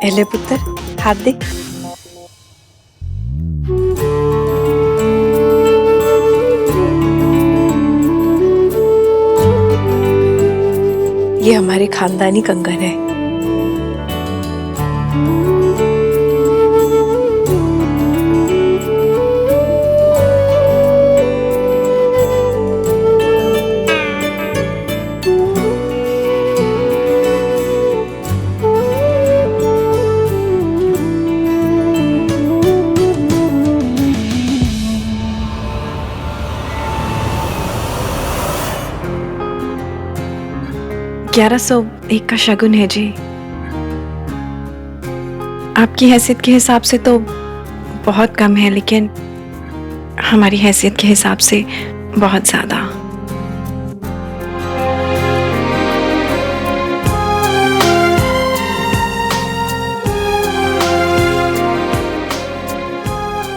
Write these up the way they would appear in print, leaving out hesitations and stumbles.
पहले पुत्र हाथ दे। ये हमारे खानदानी कंगन है। $1101 का शगुन है जी। आपकी हैसियत के हिसाब से तो बहुत कम है, लेकिन हमारी हैसियत के हिसाब से बहुत ज्यादा।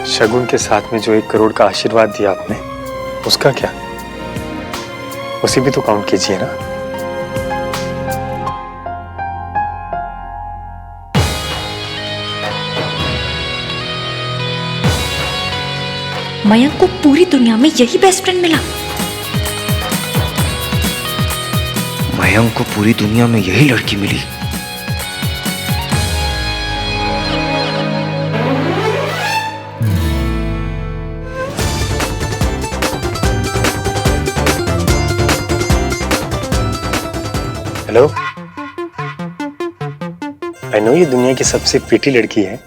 शगुन के साथ में जो 1 करोड़ का आशीर्वाद दिया आपने, उसका क्या? उसे भी तो काउंट कीजिए ना। मयंक को पूरी दुनिया में यही बेस्ट फ्रेंड मिला। मयंक को पूरी दुनिया में यही लड़की मिली। हेलो, आई नो ये दुनिया की सबसे प्रीटी लड़की है,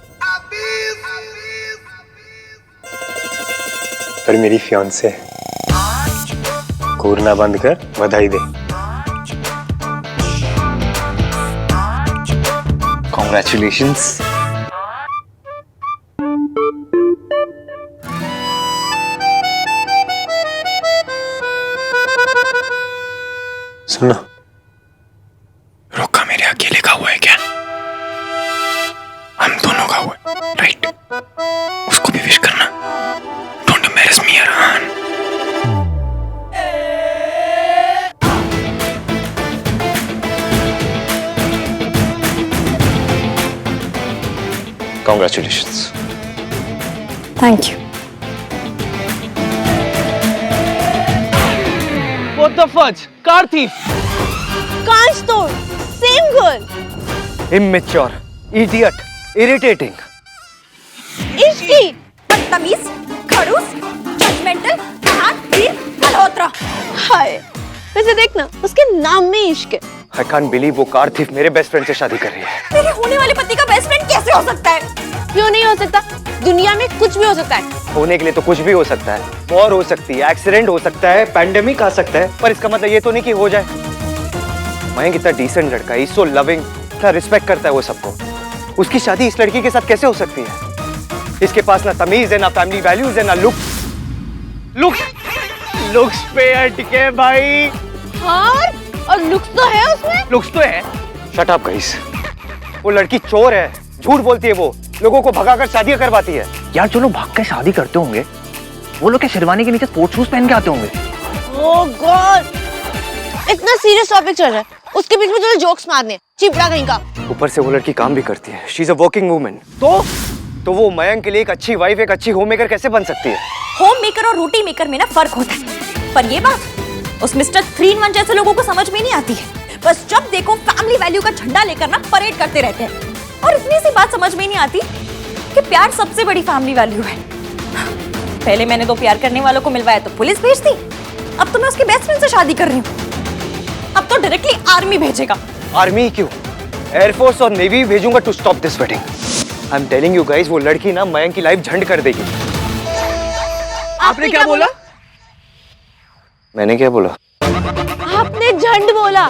पर मेरी फियांसे है। कूरना बंद कर, बधाई दे। कॉन्ग्रेचुलेशंस। सुनना, रोका मेरे अकेले का हुआ है क्या? हम दोनों का हुआ है, राइट? उसको भी विश करना। Don't embarrass me Arhan. Congratulations. Thank you. What the fudge? Car thief. Can't store. Same girl. Immature, idiot, irritating. Ishki, बदतमीज, खड़ूस, जजमेंटल, हीर, मल्होत्रा। हाय, वैसे देखना, उसके नाम में इश्क है। I can't believe वो कार थीफ मेरे बेस्ट फ्रेंड से शादी कर रही है। तेरे होने वाले पति का बेस्ट फ्रेंड कैसे हो सकता है? क्यों नहीं हो सकता? दुनिया में कुछ भी हो सकता है। होने के लिए तो कुछ भी हो सकता है। वॉर हो सकती है, एक्सीडेंट हो सकता है, पैंडेमिक आ सकता है, पर इसका मतलब ये तो नहीं कि हो जाए। मयंक इतना डिसेंट लड़का है, सो लविंग, इतना रिस्पेक्ट करता है वो सबको। उसकी शादी इस लड़की के साथ कैसे हो सकती है? इसके पास ना तमीज है, ना फैमिली वैल्यूज है, ना लुक्स पे अटके भाई। हाँ, और लुक्स तो है उसमें। लुक्स तो है। Shut up guys. वो लड़की चोर है, झूठ बोलती है, वो लोगों को भगाकर शादियां करवाती है। यार जो लोग भाग के शादी करते होंगे वो लोग क्या शेरवानी के नीचे स्पोर्ट्स शूज पहन के आते होंगे? ओह गॉड, इतना सीरियस टॉपिक चल रहा है, उसके बीच में तुझे जोक्स मारने, चिपड़ा कहीं का। ऊपर से वो लड़की काम भी करती है। She is a working woman. तो वो मयंक के लिए एक अच्छी वाइफ, एक अच्छी होम मेकर कैसे बन सकती है? होम मेकर और रोटी मेकर में ना फर्क होता है, पर ये बात उस मिस्टर 3-in-1 जैसे लोगों को समझ में नहीं आती है। बस जब देखो फैमिली वैल्यू का झंडा लेकर ना परेड करते रहते हैं, और इतनी सी बात समझ में नहीं आती कि प्यार सबसे बड़ी फैमिली वैल्यू है। पहले मैंने तो प्यार करने वालों को मिलवाया तो पुलिस भेज दी, अब तो मैं उसके बेस्ट फ्रेंड से शादी कर रही हूँ। अब तो डायरेक्टली आर्मी भेजेगा। आर्मी क्यों? एयरफोर्स और नेवी भेजूंगा to stop this wedding. I am telling you guys, वो लड़की ना मयंक की लाइफ झंड कर देगी। आपने क्या बोला? मैंने क्या बोला? आपने झंड बोला।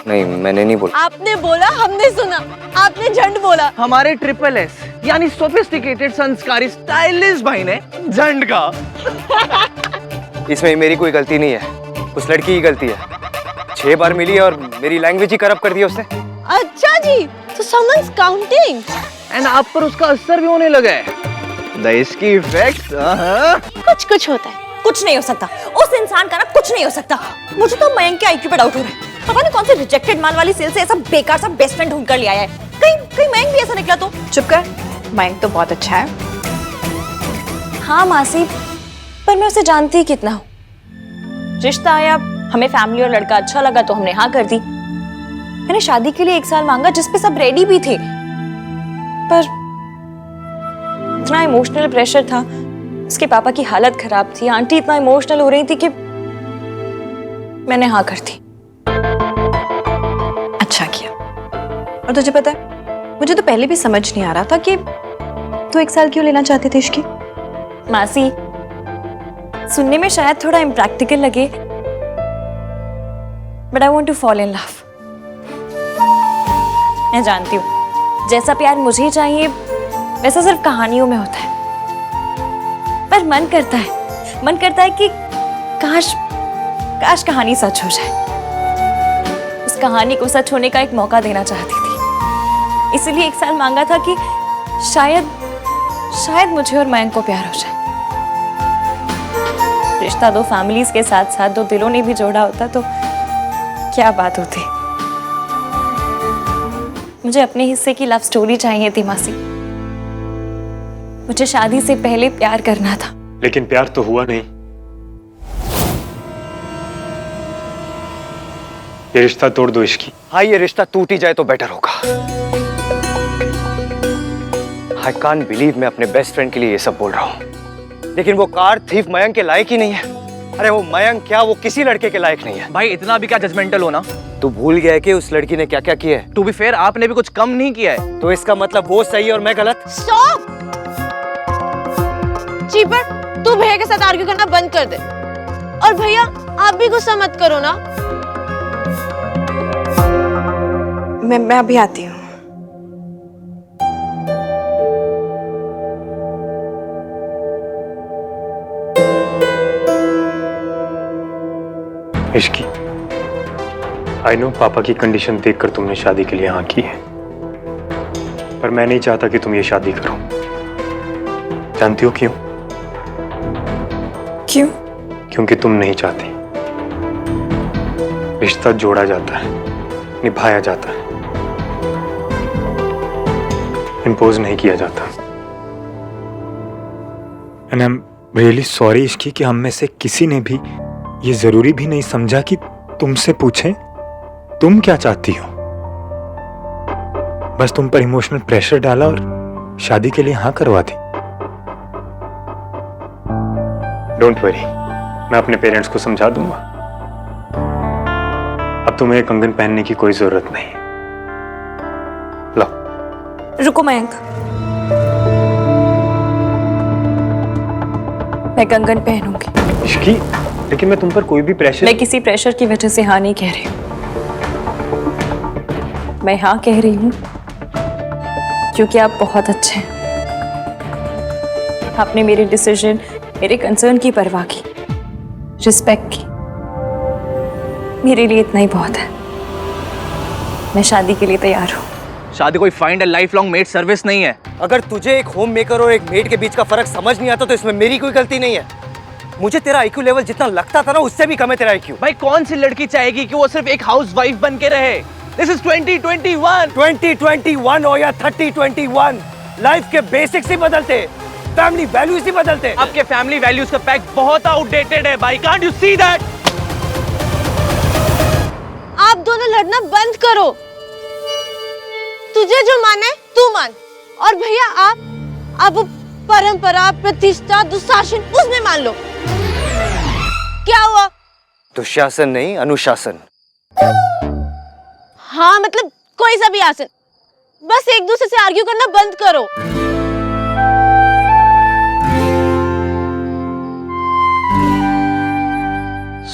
नहीं, मैंने नहीं बोला। आपने बोला, हमने सुना। आपने झंड बोला। हमारे SSS यानी सोफिस्टिकेटेड, संस्कारी, स्टाइलिश भाई ने झंड का। इसमें मेरी कोई गलती नहीं है, उस लड़की की गलती है। 6 बार मिली है और मेरी लैंग्वेज ही करप्ट कर दी उसने। अच्छा जी, तो someone's counting। एंड आप पर उसका असर भी होने लगा है। द इसकी इफेक्ट। कुछ होता है। कुछ नहीं हो सकता, उस इंसान का ना कुछ नहीं हो सकता। मुझे तो मयंक के आईक्यू पे डाउट हो रहा है। पता नहीं कौन से रिजेक्टेड माल वाली सेल से ऐसा बेकार सा बेस्ट फ्रेंड ढूंढ कर ले आया है। कहीं कहीं मयंक भी ऐसा निकला तो? चुप कर, मयंक तो बहुत अच्छा है। हाँ मासी, पर मैं उसे जानती ही कितना हूँ। रिश्ता आया, हमें फैमिली और लड़का अच्छा लगा तो हमने हाँ कर दी। मैंने शादी के लिए 1 साल मांगा जिसपे सब रेडी भी थे, पर इतना इमोशनल प्रेशर था, उसके पापा की हालत खराब थी, आंटी इतना इमोशनल हो रही थी कि मैंने हाँ कर दी। अच्छा किया। और तुझे पता है, मुझे तो पहले भी समझ नहीं आ रहा था कि तू 1 साल क्यों लेना चाहते थे इसकी। मासी, सुनने में शायद थोड़ा इम्प्रैक्टिकल लगे, but I want to fall in love. मैं जानती हूँ जैसा प्यार मुझे चाहिए वैसा सिर्फ कहानियों में होता है, पर मन करता है कि काश कहानी सच हो जाए। उस कहानी को सच होने का एक मौका देना चाहती थी, इसलिए 1 साल मांगा था कि शायद मुझे और मयंक को प्यार हो जाए। रिश्ता 2 फैमिलीज के साथ साथ 2 दिलों ने भी जोड़ा होता तो क्या बात होती। मुझे अपने हिस्से की लव स्टोरी चाहिए थी मासी। मुझे शादी से पहले प्यार करना था। लेकिन प्यार तो हुआ नहीं। ये रिश्ता तोड़ दो इसकी। हाँ, ये रिश्ता टूट ही जाए तो बेटर होगा। आई कांट बिलीव मैं अपने बेस्ट फ्रेंड के लिए ये सब बोल रहा हूँ, लेकिन वो कार थीफ मयंक के लायक ही नहीं है। अरे वो मयंक क्या, वो किसी लड़के के लायक नहीं है। भाई इतना भी क्या जजमेंटल होना। तू भूल गया है कि उस लड़की ने क्या क्या किया है। टू बी फेयर, आपने भी कुछ कम नहीं किया है। तो इसका मतलब वो सही है और मैं गलत? स्टॉप। चीपर, तू भैया के साथ आर्ग्यू करना बंद कर दे। और भैया आप भी गुस्सा मत करो ना। मैं अभी आती हूँ। इश्की, आई नो पापा की कंडीशन देखकर तुमने शादी के लिए हाँ की है, पर मैं नहीं चाहता कि तुम ये शादी करो। जानती हो क्यों? क्यों? क्योंकि तुम नहीं चाहती। रिश्ता जोड़ा जाता है, निभाया जाता है, इम्पोज नहीं किया जाता। And I am really sorry Ishki कि हम में से किसी ने भी ये जरूरी भी नहीं समझा कि तुमसे पूछें तुम क्या चाहती हो। बस तुम पर इमोशनल प्रेशर डाला और शादी के लिए हाँ करवा दी। डोंट वरी, मैं अपने पेरेंट्स को समझा दूंगा। अब तुम्हें कंगन पहनने की कोई जरूरत नहीं। लो। रुको मयंक, मैं कंगन पहनूंगी। इश्की, लेकिन मैं तुम पर कोई भी प्रेशर। मैं किसी प्रेशर की वजह से हाँ नहीं कह रही हूँ। मैं हाँ कह रही हूँ क्योंकि आप बहुत अच्छे हैं। आपने मेरे डिसीजन, मेरे कंसर्न की परवाह की, रिस्पेक्ट की। मेरे लिए इतना ही बहुत है। मैं शादी के लिए तैयार हूँ। शादी कोई find a life long made service नहीं है। अगर तुझे एक होम मेकर और एक मेड के बीच का फर्क समझ नहीं आता तो इसमें मेरी कोई गलती नहीं है। मुझे तेरा IQ लेवल जितना लगता था ना, उससे भी कम है तेरा IQ। भाई कौन सी लड़की चाहेगी कि वो सिर्फ एक हाउस वाइफ बन के रहे? This is 2021। 2021 हो या 3021, लाइफ के बेसिक्स ही बदलते, फैमिली वैल्यूज ही बदलते। आपके फैमिली वैल्यूज का पैक बहुत आउटडेटेड है भाई। Can't you see that? आप दोनों लड़ना बंद करो। तुझे जो माने तू मान, और भैया आप वो परंपरा, प्रतिष्ठा, दुशासन उसमें मान लो। क्या हुआ? दुशासन नहीं, अनुशासन। हाँ मतलब कोई सा भी आसन, बस एक दूसरे से आर्ग्यू करना बंद करो।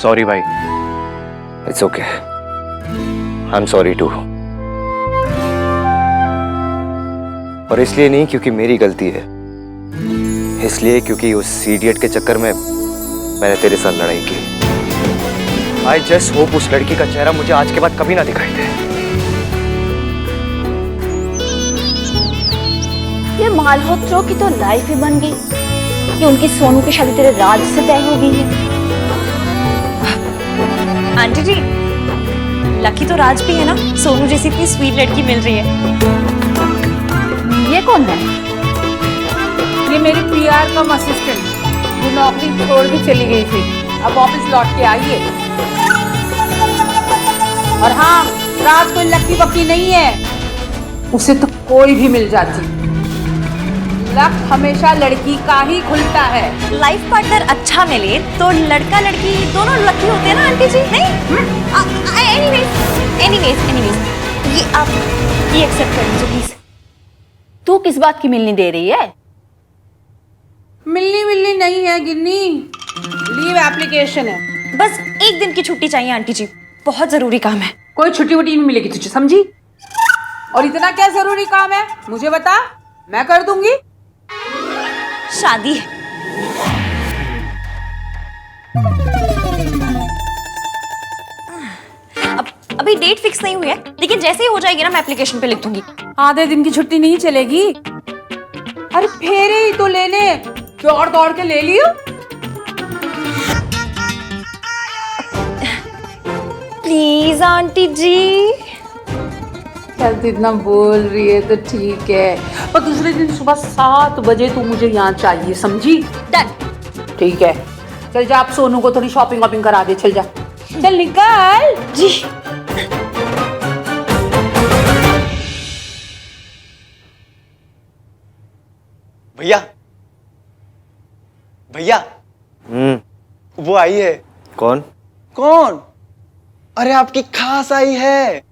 सॉरी भाई। It's okay, I am sorry too. और इसलिए नहीं क्योंकि मेरी गलती है, इसलिए क्योंकि उस इडियट के चक्कर में मैंने तेरे साथ लड़ाई की। आई जस्ट होप उस लड़की का चेहरा मुझे आज के बाद कभी ना दिखाई दे। ये मालहोत्रों की तो लाइफ ही बन गई कि उनकी सोनू की शादी तेरे राज से तय हो गई है। आंटी जी, लकी तो राज भी है ना, सोनू जैसी इतनी स्वीट लड़की मिल रही है। कौन है? ये मेरी पीआर कम असिस्टेंट जो नौकरी छोड़ के चली गई थी, अब ऑफिस लौट के आई है। और हाँ, राज कोई लक्की बक्की नहीं है, उसे तो कोई भी मिल जाती। लक हमेशा लड़की का ही खुलता है। लाइफ पार्टनर अच्छा मिले तो लड़का लड़की दोनों लकी होते हैं ना आंटी जी, नहीं? एनीवेज ये आप ये एक्सेप्ट कर लीजिए प्लीज। तू किस बात की मिलनी दे रही है? मिलनी नहीं है गिन्नी, लीव एप्लीकेशन है। बस एक दिन की छुट्टी चाहिए आंटी जी, बहुत जरूरी काम है। कोई छुट्टी वुट्टी नहीं मिलेगी तुझे, समझी? और इतना क्या जरूरी काम है मुझे बता, मैं कर दूंगी। शादी है। अभी डेट फिक्स नहीं हुई है, लेकिन जैसे ही हो जाएगी ना मैं एप्लीकेशन पे लिख दूंगी। आधे दिन की छुट्टी नहीं चलेगी। अरे फेरे ही तो लेने दौड़ दौड़ के ले लियो। प्लीज आंटी जी। चल तू इतना बोल रही है तो ठीक है, पर दूसरे दिन सुबह 7 बजे तू मुझे यहाँ चाहिए, समझी? डन। ठीक है, चल जा, आप सोनू को थोड़ी शॉपिंग वॉपिंग करा दे, चल जा, चल निकल जी। भैया भैया वो आई है। कौन? अरे आपकी खास आई है।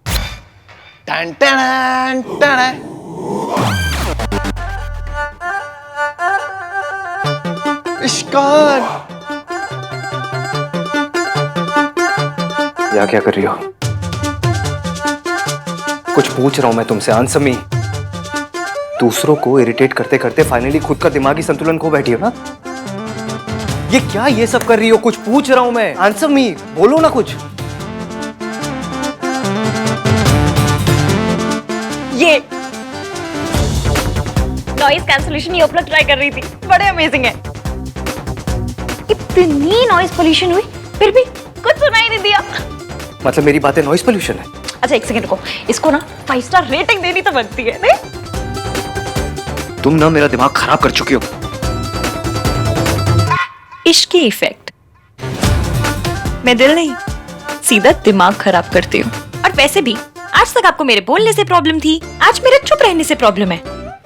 Ton ton ton. इश्कान, यहाँ क्या कर रही हो? कुछ पूछ रहा हूं मैं तुमसे, आंसर मी। दूसरों को इरिटेट करते करते फाइनली खुद का दिमागी संतुलन खो बैठी हो ना? ये क्या ये सब कर रही हो? कुछ पूछ रहा हूं मैं, आंसर मी, बोलो ना कुछ। ये नॉइज कैंसलेशन ये उपलब्ध ट्राई कर रही थी, बड़े अमेजिंग है। इतनी नॉइज पोल्यूशन हुई फिर भी कुछ सुनाई नहीं दिया। मतलब मेरी बातें नॉइज पोल्यूशन है? अच्छा एक सेकंड रुको, इसको ना 5 स्टार रेटिंग देनी तो बनती है, नहीं? तुम ना मेरा दिमाग खराब कर चुकी हो। इश्क की इफेक्ट। मैं दिल नहीं, सीधा दिमाग खराब करती हूँ। और वैसे भी आज तक आपको मेरे बोलने से प्रॉब्लम थी, आज मेरे चुप रहने से प्रॉब्लम है।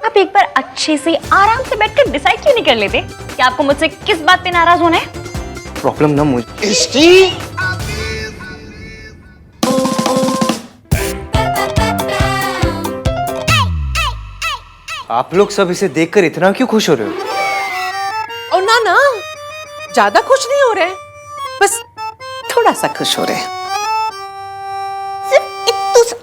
आप एक बार अच्छे से आराम से बैठकर डिसाइड क्यों नहीं कर लेते कि आपको मुझसे किस बात पे नाराज होना है? प्रॉब्लम ना मुझे। इसकी आप लोग सब इसे देखकर इतना क्यों खुश हो रहे हो? और ना ज्यादा खुश नहीं हो रहे, बस थोड़ा सा खुश हो रहे हैं। सिर्फ इतू सा।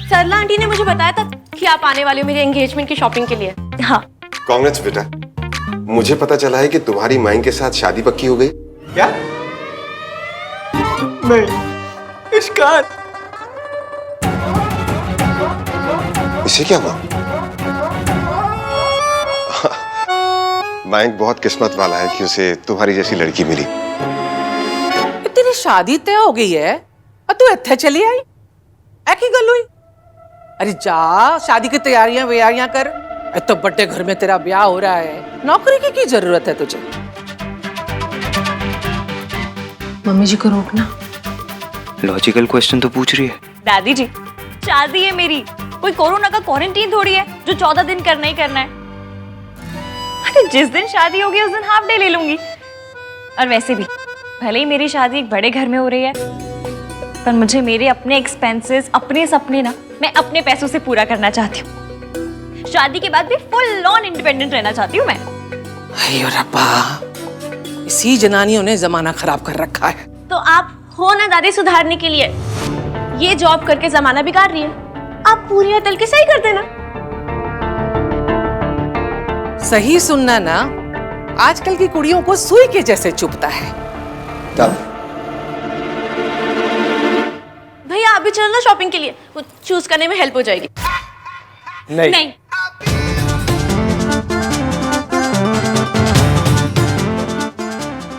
सरला आंटी ने मुझे बताया था कि आप आने वाले हो मेरे एंगेजमेंट की शॉपिंग के लिए। हाँ। कांग्रेस बेटा, मुझे पता चला है कि तुम्हारी माइन के साथ शादी पक्की हो गई। क्या? नहीं इश्कान। इसे क्या हुआ? माइक बहुत किस्मत वाला है कि उसे तुम्हारी जैसी लड़की मिली। तेरी शादी तय हो गई है और तू इत्थे चली आई, ऐ की गल हुई? अरे जा शादी की तैयारियां वैयारियां कर, तो बड़े घर में तेरा ब्याह हो रहा है, नौकरी की जरूरत है तुझे? मम्मी जी को रोकना। लॉजिकल क्वेश्चन तो पूछ रही है। दादी जी, शादी है मेरी, कोई कोरोना का क्वारंटीन थोड़ी है जो 14 दिन करना ही करना है। अरे जिस दिन शादी होगी उस दिन हाफ डे ले लूंगी। और वैसे भी भले ही मेरी शादी एक बड़े घर में हो रही है, पर मुझे मेरे अपने एक्सपेंसेस, अपने सपने ना मैं अपने पैसों से पूरा करना चाहती हूँ। शादी के बाद भी फुल ऑन इंडिपेंडेंट रहना चाहती हूँ मैं। अयो रब्बा, इसी जनानियों ने जमाना खराब कर रखा है। तो आप हो ना दादी सुधारने के लिए, ये जॉब करके जमाना बिगाड़ रही है, आप पूरी अतल के सही कर देना। सही सुनना ना आजकल की कुड़ियों को सुई के जैसे चुभता है। भैया आप भी चलो ना शॉपिंग के लिए, चूज करने में हेल्प हो जाएगी। नहीं, नहीं,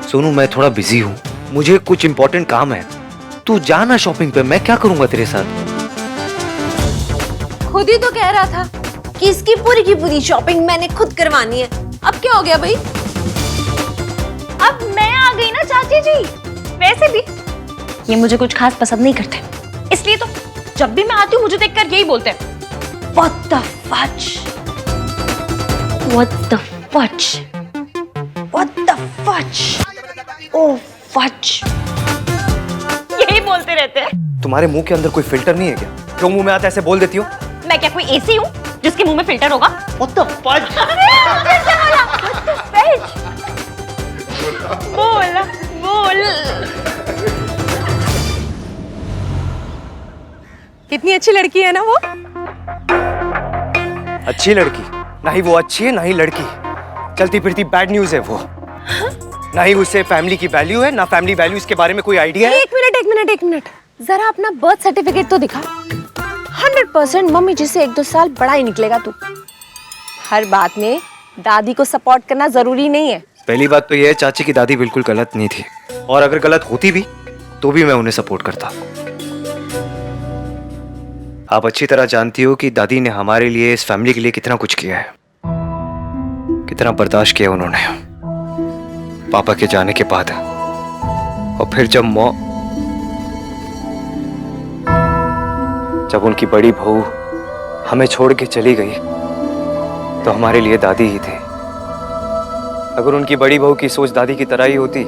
सोनू मैं थोड़ा बिजी हूँ, मुझे कुछ इंपॉर्टेंट काम है। तू जाना शॉपिंग पे, मैं क्या करूंगा तेरे साथ। खुद ही तो कह रहा था कि इसकी पूरी की पूरी शॉपिंग मैंने खुद करवानी है। अब क्या हो गया भाई? अब मैं आ गई ना चाची जी। वैसे भी ये मुझे कुछ खास पसंद नहीं करते, इसलिए तो जब भी मैं आती हूँ मुझे देखकर यही बोलते हैं, What the fudge? What the fudge? What the fudge? Oh fudge! यही बोलते रहते हैं। तुम्हारे मुंह के अंदर कोई फिल्टर नहीं है क्या? जो मुंह में आता है ऐसे बोल देती हो? मैं क्या कोई एसी हूँ जिसके मुंह में फिल्टर होगा? What the fudge? बोल बोल। कितनी अच्छी लड़की है ना वो। अच्छी लड़की? ना ही वो अच्छी है ना ही लड़की, चलती फिरती बैड न्यूज है वो। ना ही उसे फैमिली की वैल्यू है, ना फैमिली वैल्यूज के बारे में कोई आइडिया है। एक मिनट, जरा अपना बर्थ सर्टिफिकेट तो दिखा। 100% मम्मी जी से 1-2 साल बड़ा ही निकलेगा तू। हर बात में दादी को सपोर्ट करना जरूरी नहीं है। पहली बात तो यह है चाची की दादी बिल्कुल गलत नहीं थी, और अगर गलत होती भी तो भी मैं उन्हें सपोर्ट करता। आप अच्छी तरह जानती हो कि दादी ने हमारे लिए, इस फैमिली के लिए कितना कुछ किया है, कितना बर्दाश्त किया उन्होंने पापा के जाने के बाद। और फिर जब उनकी बड़ी बहू हमें छोड़ के चली गई तो हमारे लिए दादी ही थे। अगर उनकी बड़ी बहू की सोच दादी की तरह ही होती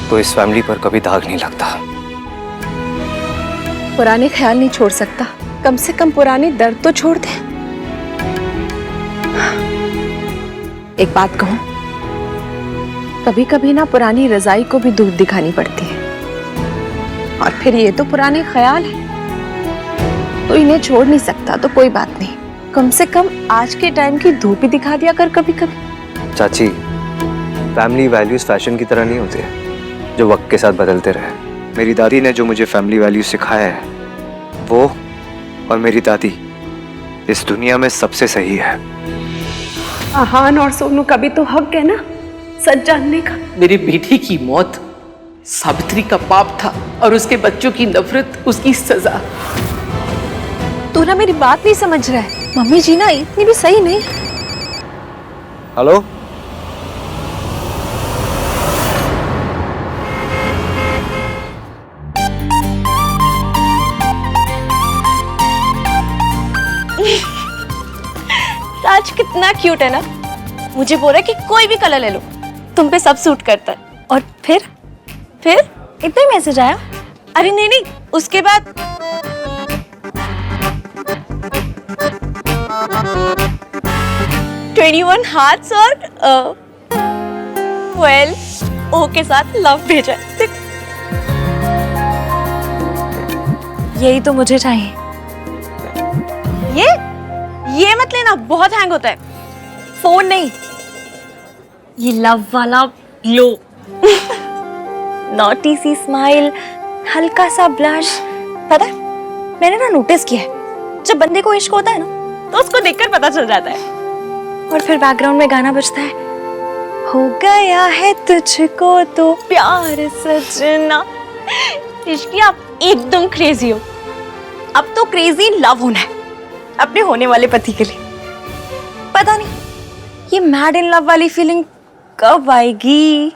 तो इस फैमिली पर कभी दाग नहीं लगता। पुराने ख्याल नहीं छोड़ सकता, कम से कम पुराने दर्द तो छोड़ दे। एक बात कहूं, कभी कभी ना पुरानी रजाई को भी दूध दिखानी पड़ती है। और फिर ये तो पुराने ख्याल है, तो इन्हें छोड़ नहीं सकता तो कोई बात नहीं, कम से कम आज के टाइम की धूप ही दिखा दिया कर कभी कभी। चाची, फैमिली वैल्यूज फैशन की तरह नहीं होते जो वक्त के साथ बदलते रहे। मेरी दादी ने जो मुझे फैमिली वैल्यूज सिखाया है, वो और मेरी दादी इस दुनिया में सबसे सही है। आहान और सोनू का भी तो हक है ना सच जानने का। मेरी बेटी की मौत सावित्री का पाप था और उसके बच्चों की नफरत उसकी सजा। तू ना मेरी बात नहीं समझ रहा है। मम्मी जी ना इतनी भी सही नहीं। हेलो, राज कितना क्यूट है ना। मुझे बोल रहा है कि कोई भी कलर ले लो, तुम पे सब सूट करता है। और फिर इतना ही मैसेज आया? अरे नहीं, उसके बाद 21 हार्ट्स और ओ के साथ लव भेजा। यही तो मुझे चाहिए। ये मत लेना, बहुत हैंग होता है। फोन नहीं, ये लव वाला ग्लो। नॉटी सी स्माइल, हल्का सा ब्लश। पता है, मैंने ना नोटिस किया है, जब बंदे को इश्क होता है ना तो उसको देखकर पता चल जाता है। और फिर बैकग्राउंड में गाना बजता है, हो गया है तुझको तो प्यार सजना। इश्क, आप एकदम क्रेजी हो। अब तो क्रेजी लव होना है अपने होने वाले पति के लिए। पता नहीं ये मैड इन लव वाली फीलिंग कब आएगी।